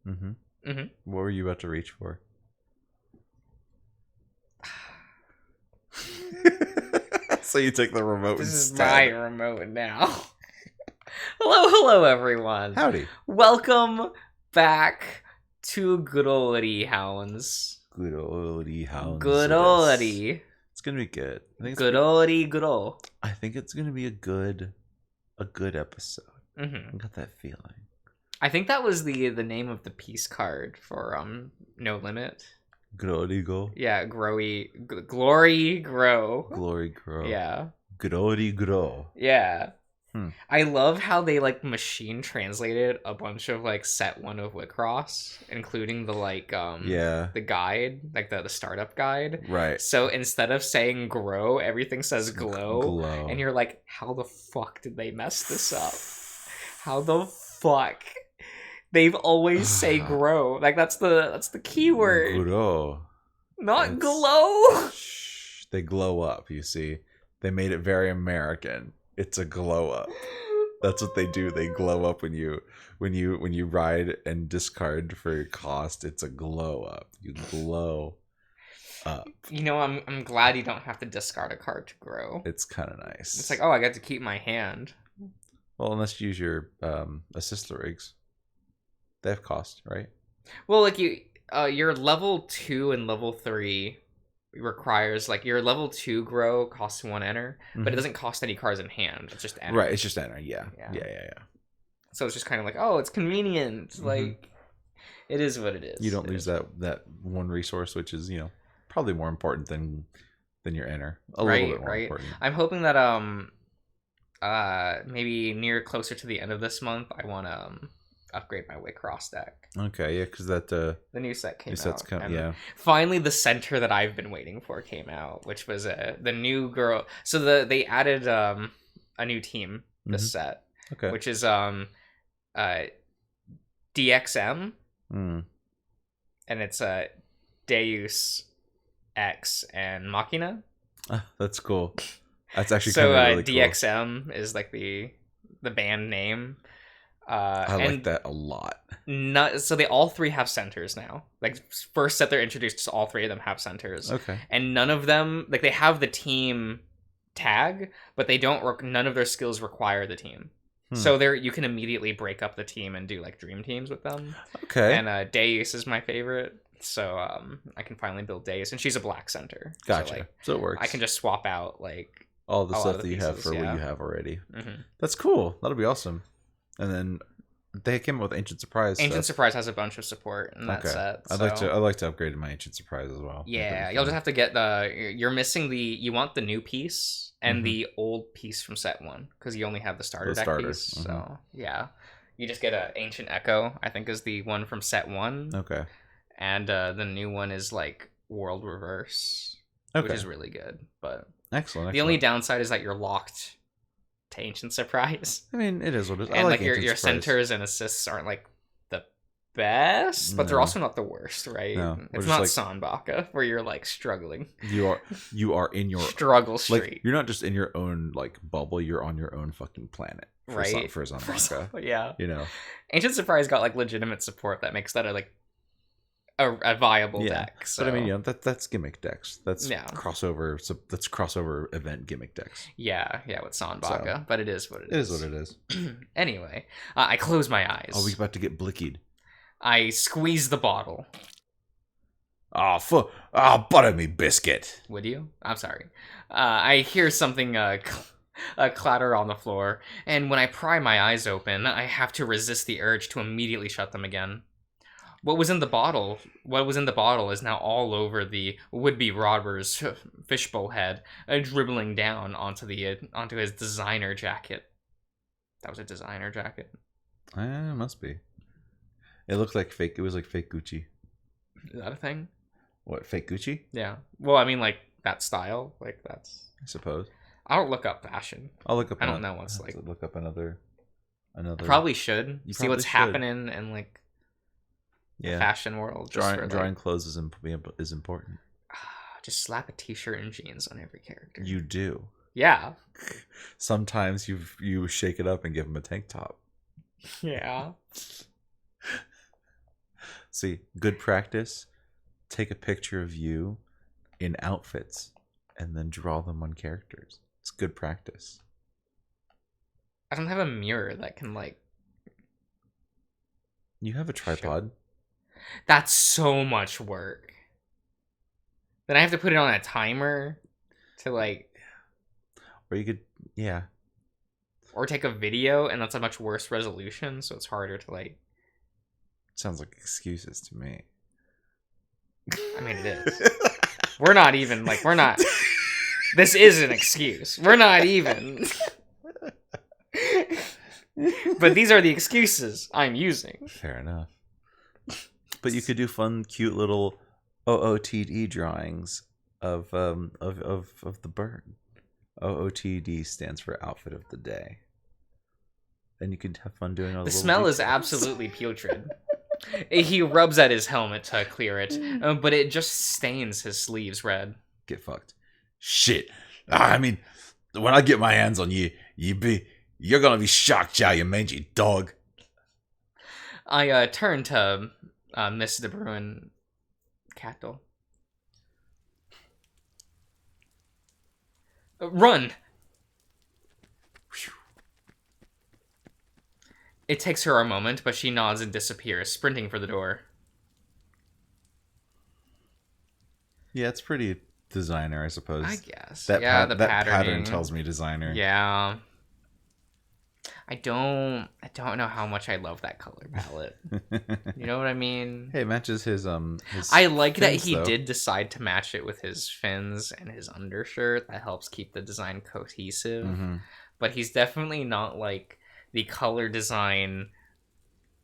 Mm-hmm. Mm-hmm. What were you about to reach for? So you took the remote This instead. is my remote now. Hello, everyone. Howdy. Welcome back to good oldie Hounds. Good oldie Hounds. Good oldie. It's gonna be good. Good oldie, good old. I think it's gonna be a good episode. Mm-hmm. I got that feeling. I think that was the name of the piece card for No Limit. Good oldie go. Yeah, glory grow. Glory grow. Yeah. Good oldie grow. Yeah. Hmm. I love how they like machine translated a bunch of like set one of Wicross, including the like the guide, like the startup guide. Right. So instead of saying grow, everything says glow. And you're like, how the fuck did they mess this up? How the fuck? They've always say grow. Like that's the keyword. Grow. Not glow. Shh, they glow up, you see. They made it very American. It's a glow up. That's what they do. They glow up when you ride and discard for your cost. It's a glow up. You glow up. You know, I'm glad you don't have to discard a card to grow. It's kind of nice. It's like, oh, I get to keep my hand. Well, unless you use your assist rigs. They have cost, right? Well, like your level 2 and level 3 requires like your level 2 grow costs 1 enter, but it doesn't cost any cards in hand. It's just enter. Right, it's just enter. Yeah. So it's just kind of like, oh, it's convenient. Like it is what it is. You don't lose that one resource, which is probably more important than your enter. A little bit more important. I'm hoping that maybe near closer to the end of this month, I want to upgrade my Wicross deck. Okay, yeah, because the new set came set's out. Yeah. Finally, the center that I've been waiting for came out, which was the new girl. So they added a new team this set, okay, which is DXM, and it's Deus Ex and Machina. That's cool. That's actually so kind of really DXM cool. is like the band name. I like that a lot. So they all three have centers now. Like first set they're introduced, all three of them have centers. Okay. And none of them, like they have the team tag, but they don't. None of their skills require the team. So you can immediately break up the team and do like dream teams with them. Okay. And Deus is my favorite, so I can finally build Deus, and she's a black center. Gotcha. So it works. I can just swap out like all the stuff that you have for what you have already. Mm-hmm. That's cool. That'll be awesome. And then they came up with Ancient Surprise. Ancient Surprise has a bunch of support in that set. So. I'd like to upgrade my Ancient Surprise as well. Yeah, you'll just have to get you're missing you want the new piece and the old piece from set 1 because you only have the starter deck piece. So yeah, you just get an Ancient Echo. I think is the one from set 1. Okay. And the new one is like World Reverse, which is really good. But excellent. The only downside is that you're locked to Ancient Surprise. I mean, it is what it is. And like your centers and assists aren't like the best, but they're also not the worst, right? No, it's not like Sanbaka where you're like struggling. You are in your struggle street. Like, you're not just in your own like bubble. You're on your own fucking planet, right? For Sanbaka, yeah. Ancient Surprise got like legitimate support that makes that a viable deck. So. But I mean, that's gimmick decks. That's crossover. So that's crossover event gimmick decks. Yeah, with Sanbaka. But it is what it is. It is what it is. Anyway, I close my eyes. Oh, we about to get blickied. I squeeze the bottle. Butter me biscuit. Would you? I'm sorry. I hear something clatter on the floor, and when I pry my eyes open, I have to resist the urge to immediately shut them again. What was in the bottle is now all over the would-be robber's fishbowl head, dribbling down onto his designer jacket. That was a designer jacket. Must be. It looked like fake. It was like fake Gucci. Is that a thing? What, fake Gucci? Yeah. Well, I mean, like that style. Like that's. I suppose. I don't look up fashion. I'll look up. I don't know what's like. Look up another. I probably should. You see what's happening in like. Yeah. Fashion world. Drawing clothes is important. Just slap a t-shirt and jeans on every character. You do. Yeah. Sometimes you shake it up and give them a tank top. Yeah. See, good practice. Take a picture of you in outfits and then draw them on characters. It's good practice. I don't have a mirror that can like. You have a tripod. That's so much work. Then I have to put it on a timer to like. Or you could, yeah. Or take a video, and that's a much worse resolution, so it's harder to like. Sounds like excuses to me. I mean, it is. We're not. This is an excuse. We're not even. But these are the excuses I'm using. Fair enough. But you could do fun, cute little OOTD drawings of the bird. OOTD stands for outfit of the day. And you could have fun doing all the smell details. is absolutely putrid. He rubs at his helmet to clear it, but it just stains his sleeves red. Get fucked. Shit. I mean, when I get my hands on you, you're gonna be shocked, Chow, you mangy dog. I turn to Miss De Bruin Cattle. Run! It takes her a moment, but she nods and disappears, sprinting for the door. Yeah, it's pretty designer, I suppose. I guess. That the pattern patterning tells me designer. Yeah. I don't know how much I love that color palette. You know what I mean? Hey, it matches his I like fins, that he though. did decide to match it with his fins and his undershirt. That helps keep the design cohesive. Mm-hmm. But he's definitely not like the color design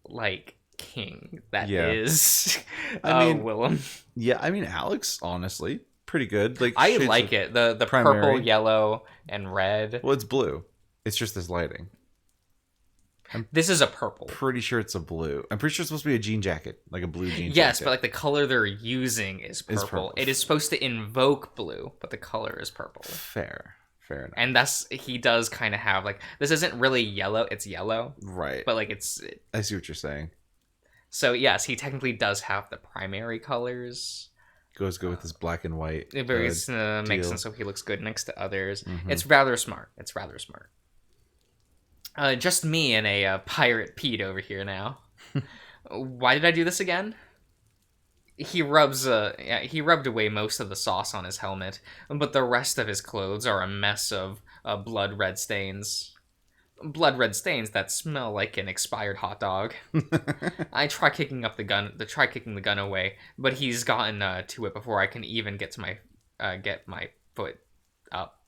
like king that is I mean, Willem. Yeah, I mean Alex, honestly, pretty good. Like I shades like of it. The primary. purple, yellow, and red. Well, it's blue. It's just this lighting. This is a purple. Pretty sure it's a blue. I'm pretty sure it's supposed to be a jean jacket, like a blue jean jacket. Yes, but like the color they're using is purple. It is supposed to invoke blue, but the color is purple. Fair enough. And he does kind of have like, this isn't really yellow, it's yellow. Right. But like I see what you're saying. So yes, he technically does have the primary colors. Goes good with his black and white. It makes sense, so he looks good next to others. Mm-hmm. It's rather smart. Just me and a pirate Pete over here now. Why did I do this again? He rubbed away most of the sauce on his helmet, but the rest of his clothes are a mess of blood red stains. Blood red stains that smell like an expired hot dog. I try kicking the gun away, but he's gotten to it before I can even get my foot up.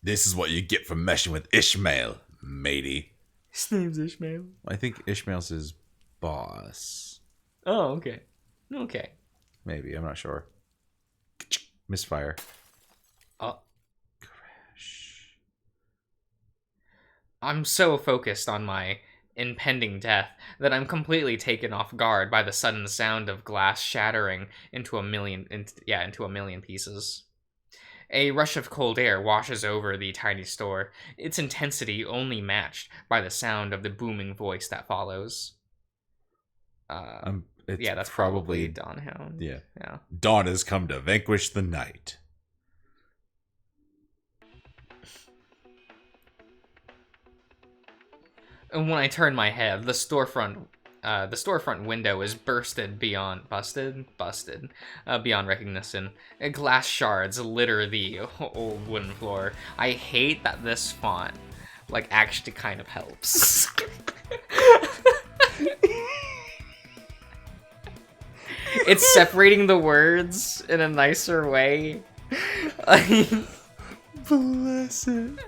This is what you get for meshing with Ishmael, matey. His name's Ishmael. I think Ishmael's his boss. Oh, okay. Okay. Maybe, I'm not sure. Misfire. Oh. Crash. I'm so focused on my impending death that I'm completely taken off guard by the sudden sound of glass shattering into a million pieces. A rush of cold air washes over the tiny store, its intensity only matched by the sound of the booming voice that follows. That's probably Dawn Hound. Yeah. Yeah. Dawn has come to vanquish the night. And when I turn my head, the storefront window is busted beyond recognition. Glass shards litter the old wooden floor. I hate that this font, like, actually kind of helps. It's separating the words in a nicer way. Bless it.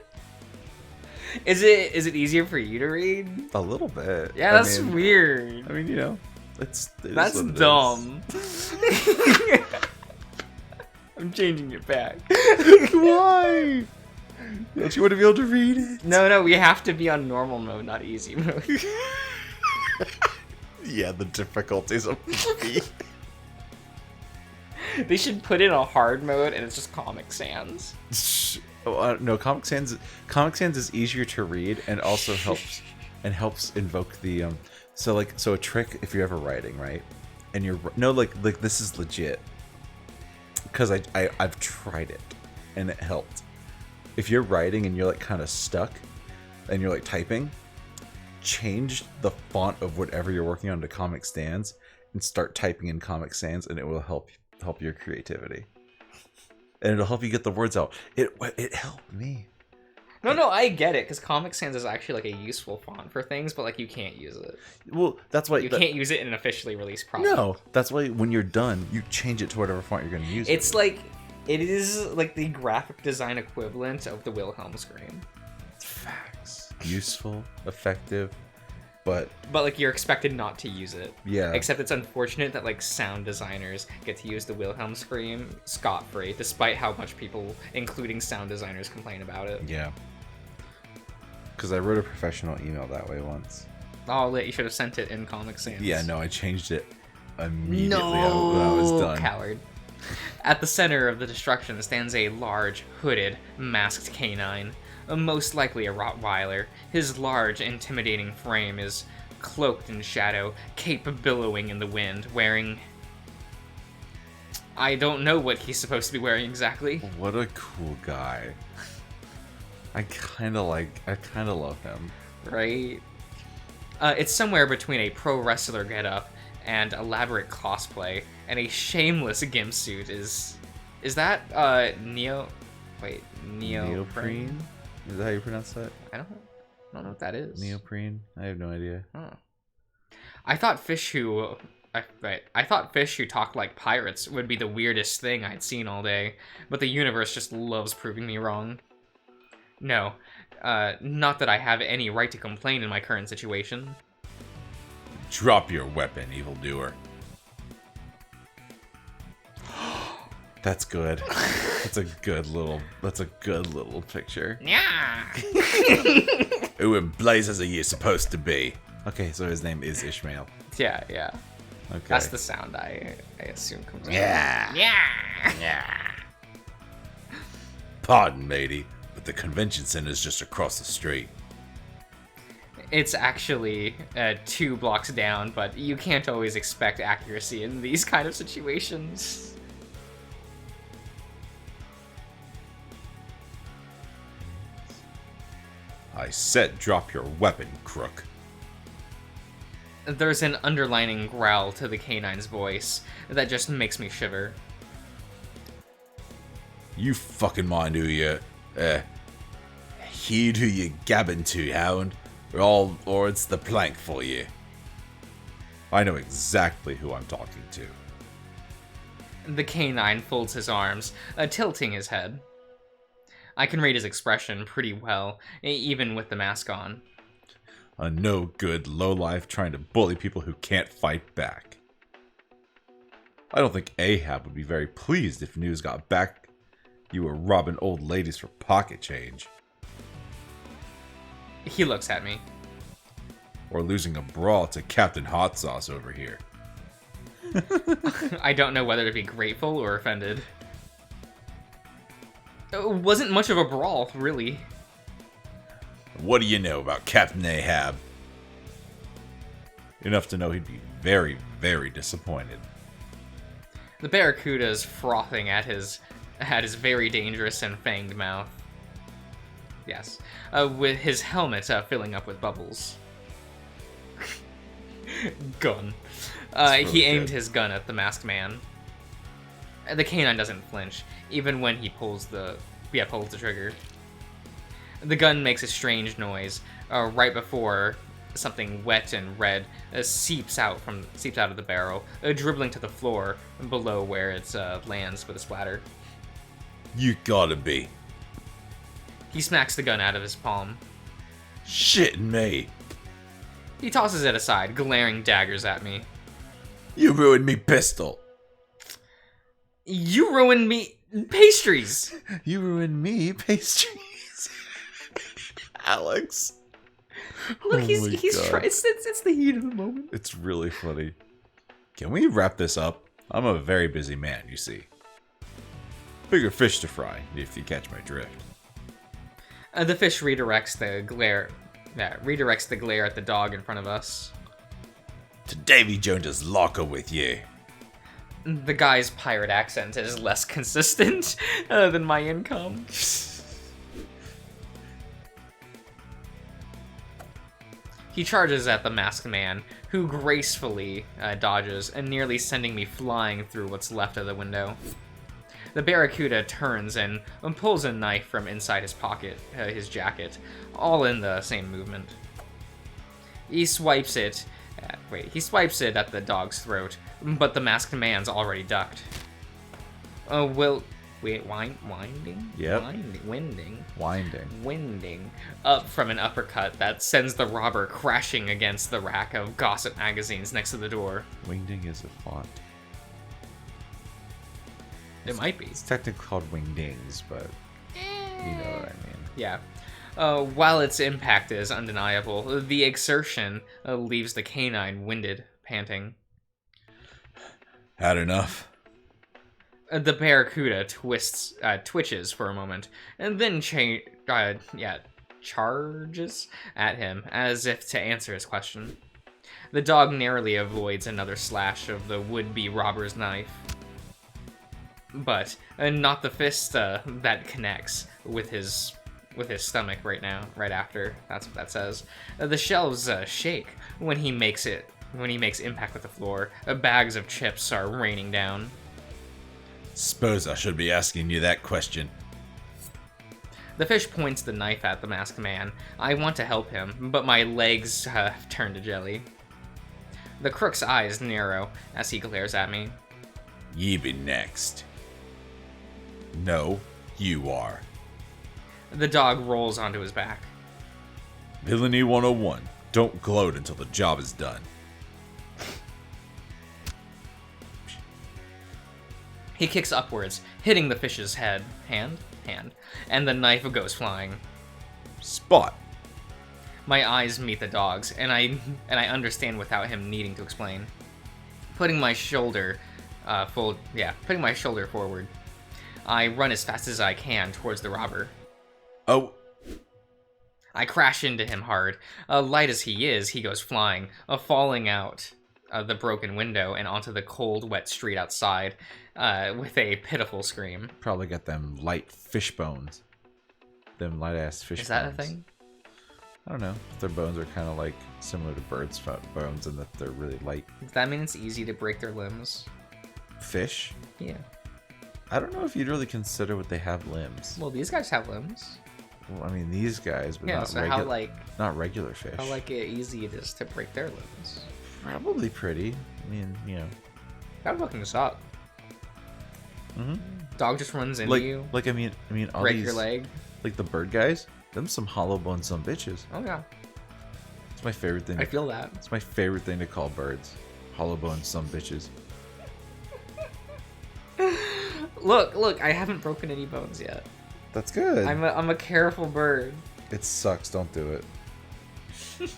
Is it easier for you to read? A little bit. Yeah, that's weird. I mean, you know, that's dumb. I'm changing it back. Why? Don't you want to be able to read it? No, we have to be on normal mode, not easy mode. Yeah, the difficulties of me. They should put in a hard mode and it's just Comic Sans. No, Comic Sans is easier to read and also helps and helps invoke the so a trick if you're ever writing, right? And you're no like this is legit because I've tried it and it helped. If you're writing and you're like kind of stuck and you're like typing, change the font of whatever you're working on to Comic Sans and start typing in Comic Sans, and it will help your creativity. And it'll help you get the words out. It helped me. No, I get it, because Comic Sans is actually like a useful font for things, but like you can't use it. Well, that's why you can't use it in an officially released product. No, that's why when you're done, you change it to whatever font you're going to use. It's like it is like the graphic design equivalent of the Wilhelm scream. Facts. Useful, effective, but like you're expected not to use it. Yeah. Except it's unfortunate that like sound designers get to use the Wilhelm scream scot-free, despite how much people, including sound designers, complain about it. Yeah. Because I wrote a professional email that way once. Oh, lit, you should have sent it in Comic Sans. Yeah, no, I changed it immediately when I was done. Coward. At the center of the destruction stands a large, hooded, masked canine, most likely a Rottweiler. His large, intimidating frame is cloaked in shadow, cape billowing in the wind, wearing... I don't know what he's supposed to be wearing exactly. What a cool guy. I kind of love him. Right? It's somewhere between a pro wrestler getup and elaborate cosplay, and a shameless gimp suit is that neoprene? Is that how you pronounce that? I don't know what that is. Neoprene? I have no idea. Huh. I thought fish who talked like pirates would be the weirdest thing I'd seen all day, but the universe just loves proving me wrong. No, not that I have any right to complain in my current situation. Drop your weapon, evildoer. That's good. That's a good little picture. Yeah. Who in blazes are you supposed to be? Okay, so his name is Ishmael. Yeah. Okay. That's the sound I assume comes out. Yeah. Pardon, matey, but the convention center's just across the street. It's actually 2 blocks down, but you can't always expect accuracy in these kind of situations. I said drop your weapon, crook. There's an underlining growl to the canine's voice that just makes me shiver. You fucking mind who you, heed who you gabbing to, Hound, or it's the plank for you. I know exactly who I'm talking to. The canine folds his arms, tilting his head. I can read his expression pretty well, even with the mask on. A no-good lowlife trying to bully people who can't fight back. I don't think Ahab would be very pleased if news got back you were robbing old ladies for pocket change. He looks at me. Or losing a brawl to Captain Hot Sauce over here. I don't know whether to be grateful or offended. It wasn't much of a brawl, really. What do you know about Captain Ahab? Enough to know he'd be very, very disappointed. The barracuda is frothing at his very dangerous and fanged mouth. Yes, with his helmet filling up with bubbles. Gun. He aimed his gun at the masked man. The canine doesn't flinch, even when he pulls the trigger. The gun makes a strange noise right before something wet and red seeps out of the barrel, dribbling to the floor below where it lands with a splatter. You gotta be. He smacks the gun out of his palm. Shitting me. He tosses it aside, glaring daggers at me. You ruined me pistol. You ruined me pastries. You ruined me pastries. Alex. Look, he's trying. It's the heat of the moment. It's really funny. Can we wrap this up? I'm a very busy man, you see. Bigger fish to fry, if you catch my drift. The fish redirects the glare. redirects the glare at the dog in front of us. To Davy Jones's locker with you. The guy's pirate accent is less consistent than my income. He charges at the masked man, who gracefully dodges and nearly sending me flying through what's left of the window. The Barracuda turns and pulls a knife from inside his pocket, his jacket, all in the same movement. He swipes it at the dog's throat, but the masked man's already ducked. Winding? Yep. Winding up from an uppercut that sends the robber crashing against the rack of gossip magazines next to the door. Wingding is a font. It might be. It's technically called wingdings, but you know what I mean. Yeah. While its impact is undeniable, the exertion leaves the canine winded, panting. Had enough? The Barracuda twitches for a moment, and then charges at him as if to answer his question. The dog narrowly avoids another slash of the would-be robber's knife, but not the fist that connects with his stomach right after. That's what that says. The shelves shake when he makes impact with the floor. Bags of chips are raining down. Suppose I should be asking you that question. The fish points the knife at the masked man. I want to help him, but my legs turn to jelly. The crook's eyes narrow as he glares at me. Ye be next. No, you are. The dog rolls onto his back. Villainy 101. Don't gloat until the job is done. He kicks upwards, hitting the fish's hand, and the knife goes flying. Spot. My eyes meet the dog's, and I understand without him needing to explain. Putting my shoulder forward, I run as fast as I can towards the robber. Oh. I crash into him hard. Light as he is, he goes flying, falling out the broken window and onto the cold, wet street outside with a pitiful scream. Probably got them light fish bones. Them light-ass fish bones. Is that a thing? I don't know. Their bones are kind of like similar to birds' bones in that they're really light. Does that mean it's easy to break their limbs? Fish? Yeah. I don't know if you'd really consider what they have limbs. Well, these guys have limbs. Well, I mean, these guys, but yeah, not, so not regular fish. How easy it is to break their limbs? Probably pretty. I mean, you know. I'm looking this up. Mm-hmm. Dog just runs into you. Like I mean, all break these, your leg. Like the bird guys. Them some hollow bones, some bitches. Oh yeah. It's my favorite thing. I feel that. It's my favorite thing to call birds. Hollow bones, some bitches. Look! I haven't broken any bones yet. That's good. I'm a careful bird. It sucks. Don't do it.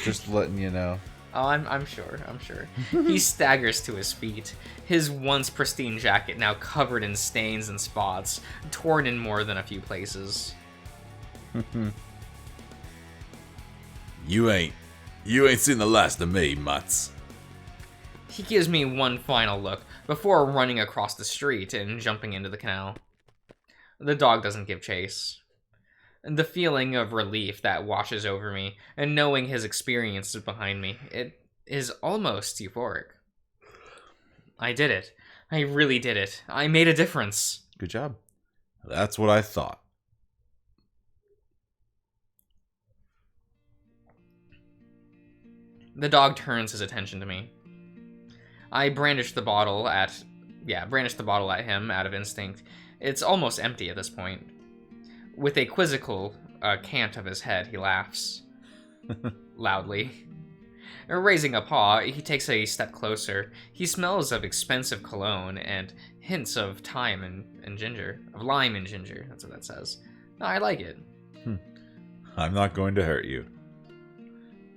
Just letting you know. Oh, I'm sure. He staggers to his feet, his once pristine jacket now covered in stains and spots, torn in more than a few places. You ain't seen the last of me, Mutz. He gives me one final look before running across the street and jumping into the canal. The dog doesn't give chase. The feeling of relief that washes over me, and knowing his experience is behind me, it is almost euphoric. I did it. I really did it. I made a difference. Good job. That's what I thought. The dog turns his attention to me. I brandish the bottle at him out of instinct. It's almost empty at this point. With a quizzical cant of his head, he laughs. Loudly. Raising a paw, he takes a step closer. He smells of expensive cologne and hints of thyme and ginger. Of lime and ginger, that's what that says. I like it. I'm not going to hurt you.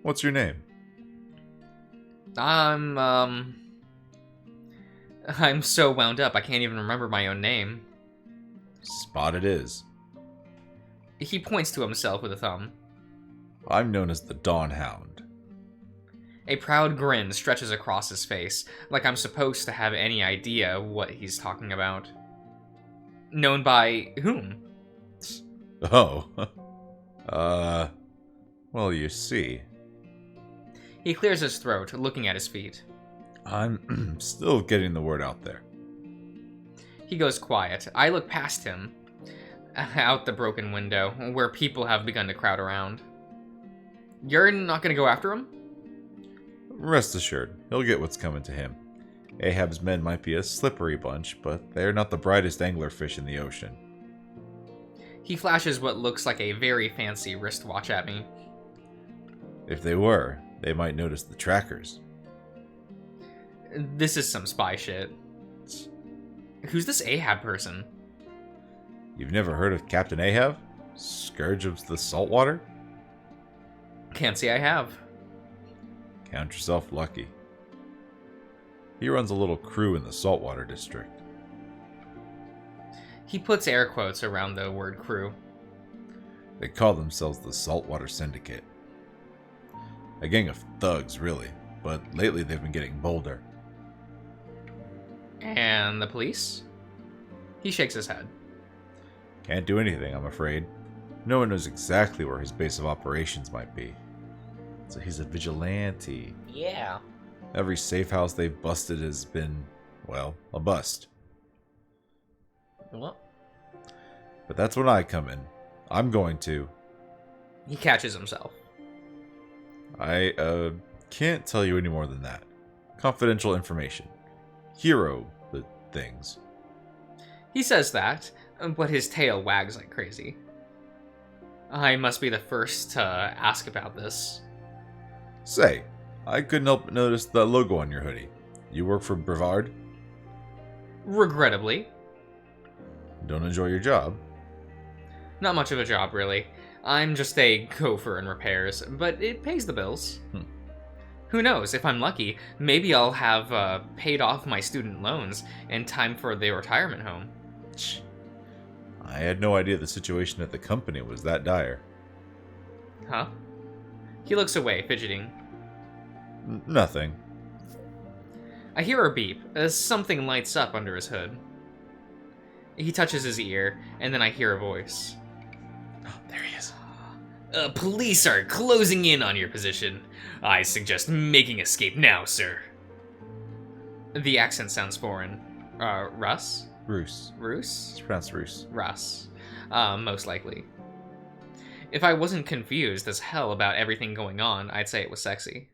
What's your name? I'm so wound up I can't even remember my own name. Spot it is. He points to himself with a thumb. I'm known as the Dawn Hound. A proud grin stretches across his face, like I'm supposed to have any idea what he's talking about. Known by whom? Oh. Well, you see, He clears his throat, looking at his feet. I'm still getting the word out there. He goes quiet. I look past him, out the broken window, where people have begun to crowd around. You're not gonna go after him? Rest assured, he'll get what's coming to him. Ahab's men might be a slippery bunch, but they're not the brightest anglerfish in the ocean. He flashes what looks like a very fancy wristwatch at me. If they were, they might notice the trackers. This is some spy shit. Who's this Ahab person? You've never heard of Captain Ahab? Scourge of the saltwater? Can't say I have. Count yourself lucky. He runs a little crew in the saltwater district. He puts air quotes around the word crew. They call themselves the Saltwater Syndicate. A gang of thugs, really, but lately they've been getting bolder. And the police? He shakes his head. Can't do anything, I'm afraid. No one knows exactly where his base of operations might be. So he's a vigilante. Yeah. Every safe house they've busted has been, well, a bust. Well, But that's when I come in. I'm going to... he catches himself. I can't tell you any more than that. Confidential information. Hero the things. He says that, but his tail wags like crazy. I must be the first to ask about this. Say, I couldn't help but notice the logo on your hoodie. You work for Brevard? Regrettably. Don't enjoy your job? Not much of a job, really. I'm just a gopher in repairs, but it pays the bills. Who knows, if I'm lucky, maybe I'll have paid off my student loans in time for the retirement home. I had no idea the situation at the company was that dire. Huh? He looks away, fidgeting. Nothing. I hear a beep as something lights up under his hood. He touches his ear, and then I hear a voice. Oh, there he is. Police are closing in on your position. I suggest making escape now, sir. The accent sounds foreign. Russ? Roos. Roos? It's pronounced Roos. Russ. Most likely. If I wasn't confused as hell about everything going on, I'd say it was sexy.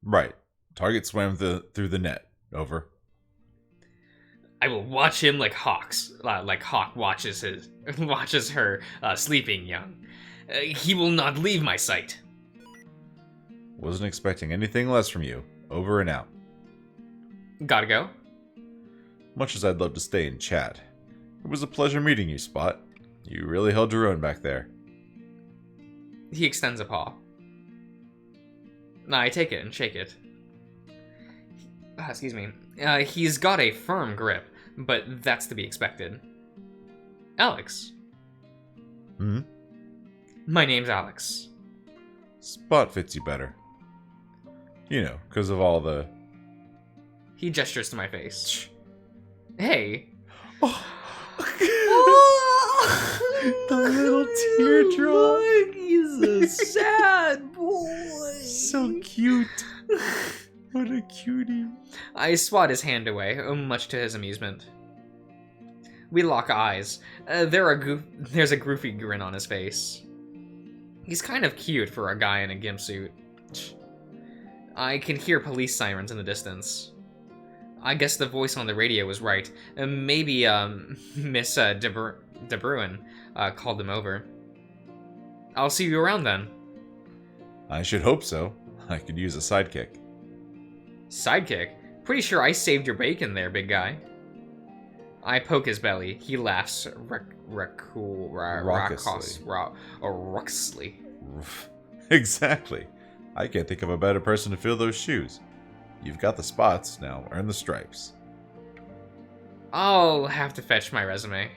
Right. Target swam through the net. Over. I will watch him like hawks, like Hawk watches her sleeping young. He will not leave my sight. Wasn't expecting anything less from you. Over and out. Gotta go? Much as I'd love to stay and chat. It was a pleasure meeting you, Spot. You really held your own back there. He extends a paw. I take it and shake it. Excuse me. He's got a firm grip, but that's to be expected. Alex. Hmm? My name's Alex. Spot fits you better. You know, because of all the... He gestures to my face. Hey. Oh. The little teardrop. He's a sad boy. So cute. What a cutie. I swat his hand away, much to his amusement. We lock eyes. There's a goofy grin on his face. He's kind of cute for a guy in a gimp suit. I can hear police sirens in the distance. I guess the voice on the radio was right. Maybe Miss De Bruin called them over. I'll see you around then. I should hope so. I could use a sidekick. Sidekick? Pretty sure I saved your bacon there, big guy. I poke his belly. He laughs raucously. Exactly. I can't think of a better person to fill those shoes. You've got the spots, now earn the stripes. I'll have to fetch my resume.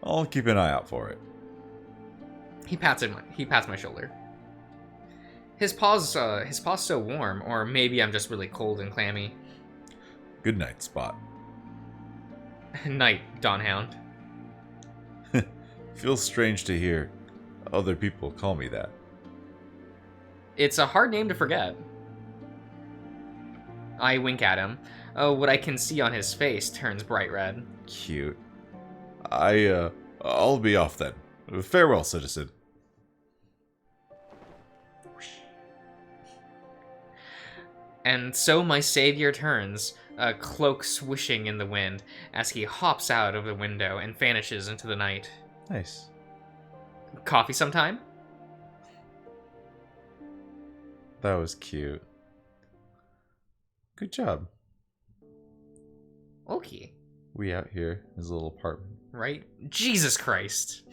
I'll keep an eye out for it. He pats my shoulder. His paw's so warm, or maybe I'm just really cold and clammy. Good night, Spot. Night, Don Hound. Feels strange to hear other people call me that. It's a hard name to forget. I wink at him. What I can see on his face turns bright red. Cute. I'll be off then. Farewell, citizen. And so my savior turns, a cloak swishing in the wind, as he hops out of the window and vanishes into the night. Nice. Coffee sometime? That was cute. Good job. Okay. We out here, his little apartment. Right? Jesus Christ.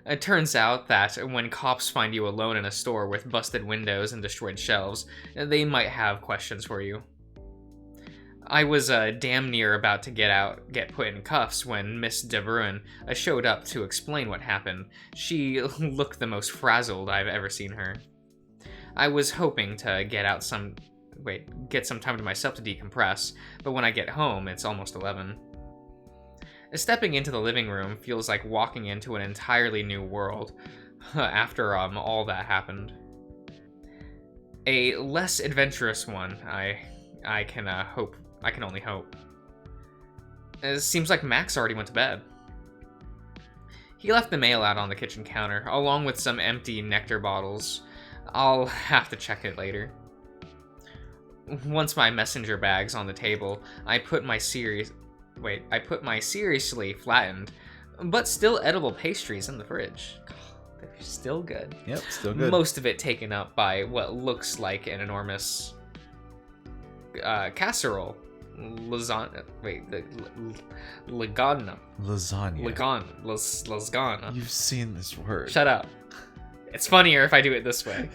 It turns out that when cops find you alone in a store with busted windows and destroyed shelves, they might have questions for you. I was damn near about to get put in cuffs when Miss De Bruin showed up to explain what happened. She looked the most frazzled I've ever seen her. I was hoping to get some time to myself to decompress, but when I get home, it's almost 11. Stepping into the living room feels like walking into an entirely new world after all that happened. A less adventurous one, I can only hope. It seems like Max already went to bed. He left the mail out on the kitchen counter, along with some empty nectar bottles. I'll have to check it later. Once my messenger bag's on the table, I put my seriously flattened, but still edible pastries in the fridge. They're still good. Yep, still good. Most of it taken up by what looks like an enormous casserole. Lasagna. Lasagna. Lasagna. You've seen this word. Shut up. It's funnier if I do it this way.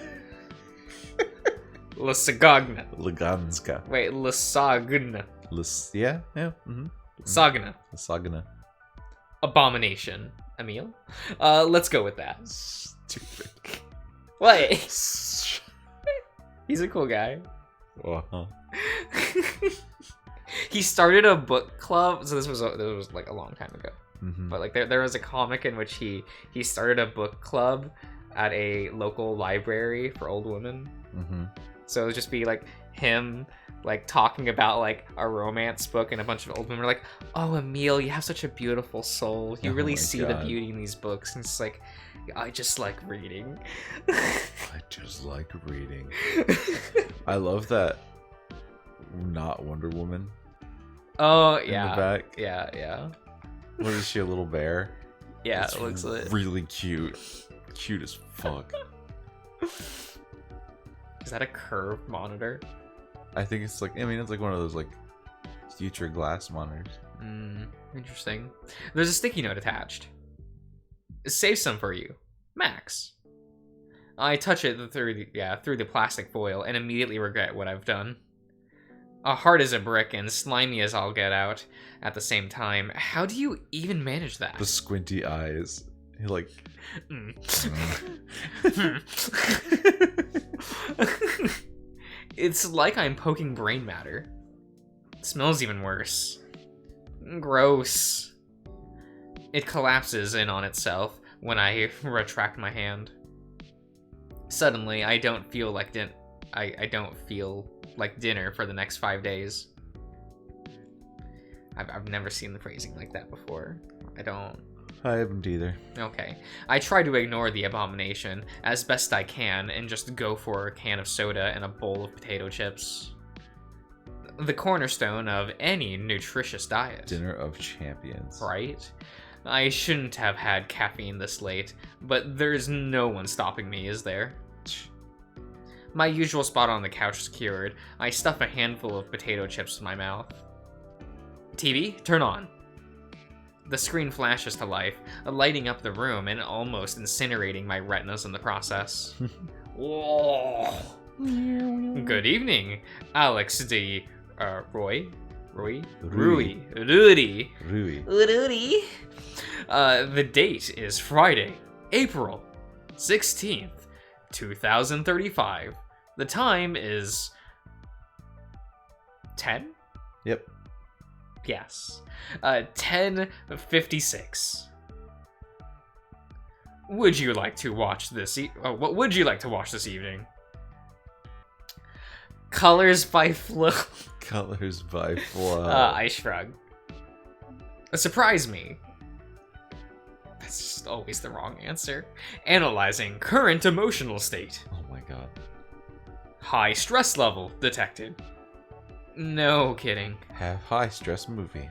Lasagna. Laganska. Wait, lasagna. Yeah. Mm-hmm. Sagna. Lasagna. Abomination. Emil? Let's go with that. Stupid. What? He's a cool guy. Uh-huh. He started a book club, so this was like a long time ago. Mm-hmm. But like there was a comic in which he started a book club at a local library for old women. Mm-hmm. So it would just be like him like talking about like a romance book, and a bunch of old women are like, "Oh, Emil, you have such a beautiful soul. You really see the beauty in these books." And it's like, I just like reading. I just like reading. I love that. Not Wonder Woman. Oh in yeah. the back. Yeah. What is she? A little bear? Yeah, it's it looks like really cute. Cute as fuck. Is that a curved monitor? I think it's like. I mean, it's like one of those like future glass monitors. Interesting. There's a sticky note attached. Save some for you, Max. I touch it through the plastic foil and immediately regret what I've done. Hard as a brick and slimy as I'll get out at the same time. How do you even manage that? The squinty eyes. He like. It's like I'm poking brain matter. It smells even worse. Gross. It collapses in on itself when I retract my hand. Suddenly, I don't feel like dinner for the next 5 days. I've never seen the phrasing like that before. I haven't either. Okay. I try to ignore the abomination as best I can and just go for a can of soda and a bowl of potato chips. The cornerstone of any nutritious diet. Dinner of champions. Right? I shouldn't have had caffeine this late, but there's no one stopping me, is there? My usual spot on the couch secured, I stuff a handful of potato chips in my mouth. TV, turn on. The screen flashes to life, lighting up the room and almost incinerating my retinas in the process. Whoa. Good evening, Alex D. Rudy. The date is Friday, April 16th, 2035. The time is 10? Yep. Yes. 10:56. Would you like to watch this? What would you like to watch this evening? Colors by Flo. Colors by Flo. I shrug. Surprise me. That's just always the wrong answer. Analyzing current emotional state. Oh my god. High stress level detected. No kidding. Have high stress movie.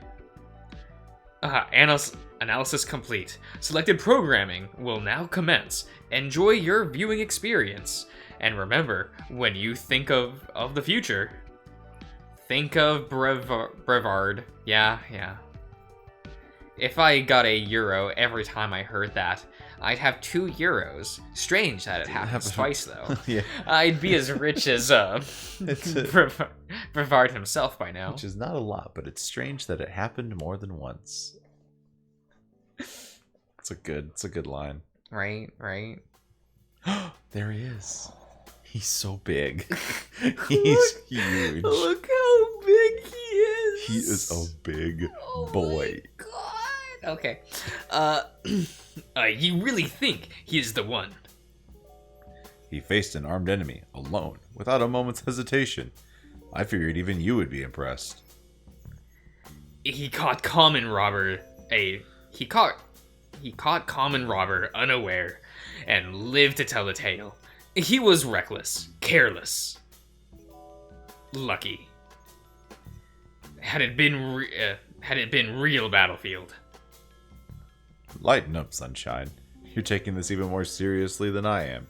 Analysis complete. Selected programming will now commence. Enjoy your viewing experience. And remember, when you think of the future, think of Brevard. Yeah. If I got €1 every time I heard that, I'd have €2. Strange that it happens twice, though. Yeah. I'd be as rich as Brevard himself by now. Which is not a lot, but it's strange that it happened more than once. It's a good line. Right. There he is. He's so big. He's huge. Look how big he is. He is a big boy. My God. Okay. You really think he is the one? He faced an armed enemy alone, without a moment's hesitation. I figured even you would be impressed. He caught Common Robber. He caught Common Robber unaware, and lived to tell the tale. He was reckless, careless, lucky. Had it been real battlefield. Lighten up, sunshine. You're taking this even more seriously than I am.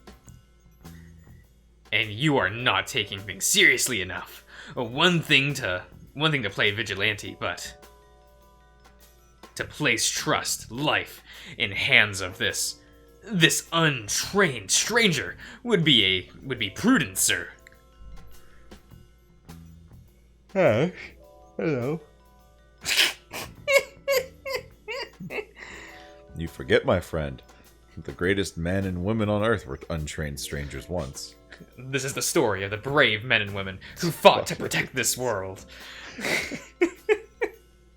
And you are not taking things seriously enough. One thing to play vigilante, but to place trust, life in hands of this untrained stranger would be prudent, sir. Hey, hello. You forget, my friend. The greatest men and women on earth were untrained strangers once. This is the story of the brave men and women who fought to protect this world.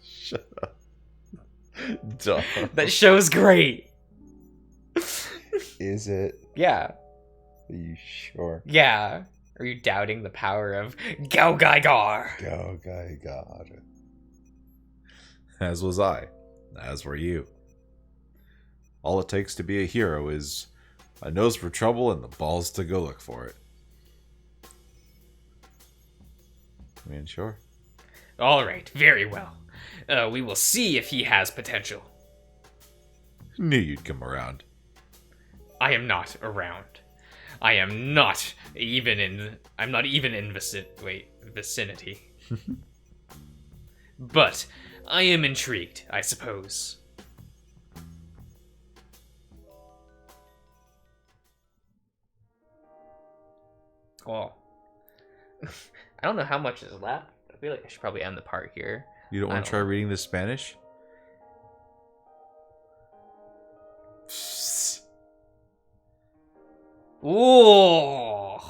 Shut up. Duh. That show's great. Is it? Yeah. Are you sure? Yeah. Are you doubting the power of Gao-Gai-Gar? Gao-Gai-Gar. As was I. As were you. All it takes to be a hero is a nose for trouble and the balls to go look for it. I mean, sure. All right, very well. We will see if he has potential. Knew you'd come around. I am not around. I'm not even in vicinity. But I am intrigued, I suppose. Well, I don't know how much is left. I feel like I should probably end the part here. You don't want to try reading the Spanish? Ooh! Oh,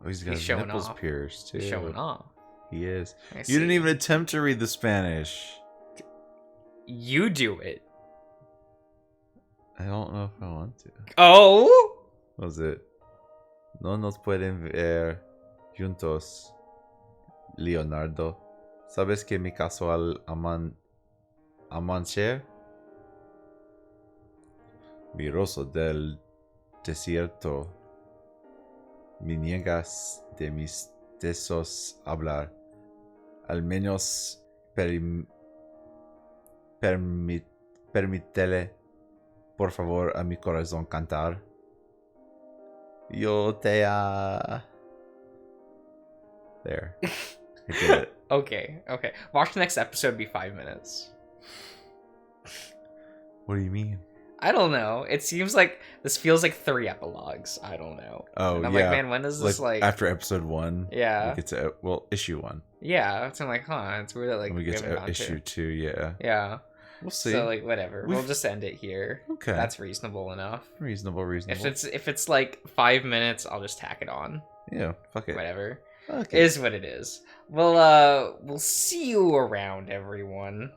he's got his nipples pierced, too. He's showing off. He is. You didn't even attempt to read the Spanish. You do it. I don't know if I want to. Oh! What was it? No nos pueden ver juntos, Leonardo. ¿Sabes que mi caso al amanecer? Mi rosa del desierto. Me niegas de mis deseos hablar. Al menos permítele, por favor, a mi corazón cantar. Yo te There. I did it. Okay. Watch the next episode be 5 minutes. What do you mean? I don't know. It seems like this feels like 3 epilogues. I don't know. Oh, and I'm yeah. like, man, when is this like after episode 1? Yeah. We get to issue 1. Yeah. So I'm like, huh? It's weird that like we get to haven't issue 2. Yeah. Yeah. We'll see. So like whatever. We've- We'll just end it here. Okay. That's reasonable enough. Reasonable. If it's like 5 minutes, I'll just tack it on. Yeah, fuck it. Whatever. Okay. Is what it is. We'll see you around, everyone.